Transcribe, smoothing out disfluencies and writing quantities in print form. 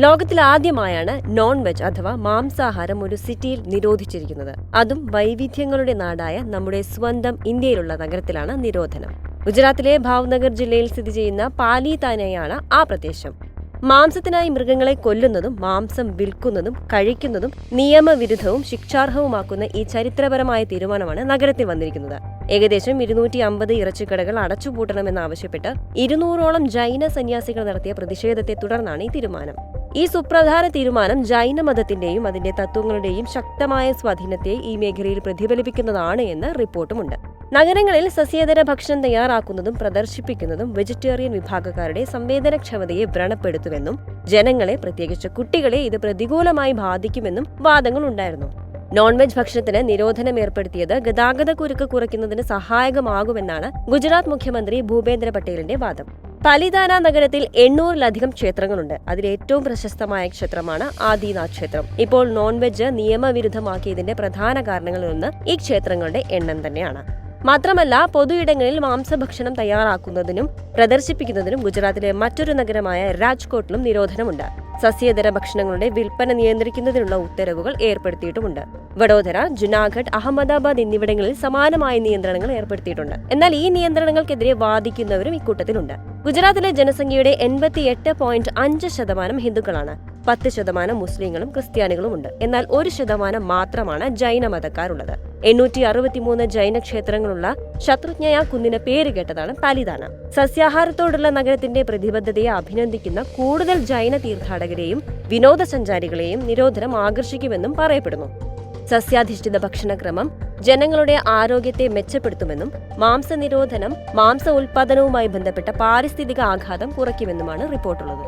ലോകത്തിൽ ആദ്യമായാണ് non veg അഥവാ മാംസാഹാരം ഒരു സിറ്റിയിൽ നിരോധിച്ചിരിക്കുന്നത്. അതും വൈവിധ്യങ്ങളുടെ നാടായ നമ്മുടെ സ്വന്തം ഇന്ത്യയിലുള്ള നഗരത്തിലാണ് നിരോധനം. ഗുജറാത്തിലെ ഭാവ്നഗർ ജില്ലയിൽ സ്ഥിതി ചെയ്യുന്ന പാലിതാനയാണ് ആ പ്രദേശം. മാംസത്തിനായി മൃഗങ്ങളെ കൊല്ലുന്നതും മാംസം വിൽക്കുന്നതും കഴിക്കുന്നതും നിയമവിരുദ്ധവും ശിക്ഷാർഹവുമാക്കുന്ന ഈ ചരിത്രപരമായ തീരുമാനമാണ് നഗരത്തിൽ വന്നിരിക്കുന്നത്. ഏകദേശം 250 ഇറച്ചിക്കടകൾ അടച്ചുപൂട്ടണമെന്നാവശ്യപ്പെട്ട് 200ഓളം ജൈന സന്യാസികൾ നടത്തിയ പ്രതിഷേധത്തെ തുടർന്നാണ് ഈ തീരുമാനം. ഈ സുപ്രധാന തീരുമാനം ജൈന മതത്തിന്റെയും അതിന്റെ തത്വങ്ങളുടെയും ശക്തമായ സ്വാധീനത്തെ ഈ മേഖലയിൽ പ്രതിഫലിപ്പിക്കുന്നതാണ് എന്ന് റിപ്പോർട്ടുമുണ്ട്. നഗരങ്ങളിൽ സസ്യേതര ഭക്ഷണം തയ്യാറാക്കുന്നതും പ്രദർശിപ്പിക്കുന്നതും വെജിറ്റേറിയൻ വിഭാഗക്കാരുടെ സംവേദനക്ഷമതയെ വ്രണപ്പെടുത്തുമെന്നും ജനങ്ങളെ, പ്രത്യേകിച്ച് കുട്ടികളെ, ഇത് പ്രതികൂലമായി ബാധിക്കുമെന്നും വാദങ്ങൾ ഉണ്ടായിരുന്നു. നോൺ വെജ് ഭക്ഷണത്തിന് നിരോധനം ഏർപ്പെടുത്തിയത് ഗതാഗത കുരുക്ക് കുറയ്ക്കുന്നതിന് സഹായകമാകുമെന്നാണ് ഗുജറാത്ത് മുഖ്യമന്ത്രി ഭൂപേന്ദ്ര പട്ടേലിന്റെ വാദം. പാലിതാന നഗരത്തിൽ 800-ലധികം ക്ഷേത്രങ്ങളുണ്ട്. അതിൽ ഏറ്റവും പ്രശസ്തമായ ക്ഷേത്രമാണ് ആദിനാഥ് ക്ഷേത്രം. ഇപ്പോൾ നോൺ വെജ് നിയമവിരുദ്ധമാക്കിയതിന്റെ പ്രധാന കാരണങ്ങളിലൊന്ന് ഈ ക്ഷേത്രങ്ങളുടെ എണ്ണം തന്നെയാണ്. മാത്രമല്ല, പൊതുയിടങ്ങളിൽ മാംസഭക്ഷണം തയ്യാറാക്കുന്നതിനും പ്രദർശിപ്പിക്കുന്നതിനും ഗുജറാത്തിലെ മറ്റൊരു നഗരമായ രാജ്കോട്ടിലും നിരോധനമുണ്ട്. സസ്യേതര ഭക്ഷണങ്ങളുടെ വിൽപ്പന നിയന്ത്രിക്കുന്നതിനുള്ള ഉത്തരവുകൾ ഏർപ്പെടുത്തിയിട്ടുമുണ്ട്. വഡോദര, ജുനാഗഡ്, അഹമ്മദാബാദ് എന്നിവിടങ്ങളിൽ സമാനമായ നിയന്ത്രണങ്ങൾ ഏർപ്പെടുത്തിയിട്ടുണ്ട്. എന്നാൽ ഈ നിയന്ത്രണങ്ങൾക്കെതിരെ വാദിക്കുന്നവരും ഇക്കൂട്ടത്തിലുണ്ട്. ഗുജറാത്തിലെ ജനസംഖ്യയുടെ 88.5% ഹിന്ദുക്കളാണ്. 10% മുസ്ലിങ്ങളും ക്രിസ്ത്യാനികളുമുണ്ട്. എന്നാൽ 1% മാത്രമാണ് ജൈന മതക്കാരുള്ളത്. 863 ജൈന ക്ഷേത്രങ്ങളുള്ള ശത്രുജ്ഞയ കുന്നിന് പേര് കേട്ടതാണ് പാലിതാന. സസ്യാഹാരത്തോടുള്ള നഗരത്തിന്റെ പ്രതിബദ്ധതയെ അഭിനന്ദിക്കുന്ന കൂടുതൽ ജൈന തീർത്ഥാടകരെയും വിനോദസഞ്ചാരികളെയും നിരോധനം ആകർഷിക്കുമെന്നും പറയപ്പെടുന്നു. സസ്യാധിഷ്ഠിത ഭക്ഷണക്രമം ജനങ്ങളുടെ ആരോഗ്യത്തെ മെച്ചപ്പെടുത്തുമെന്നും മാംസ നിരോധനം മാംസ ഉൽപാദനവുമായി ബന്ധപ്പെട്ട പാരിസ്ഥിതിക ആഘാതം കുറയ്ക്കുമെന്നുമാണ് റിപ്പോർട്ടുള്ളത്.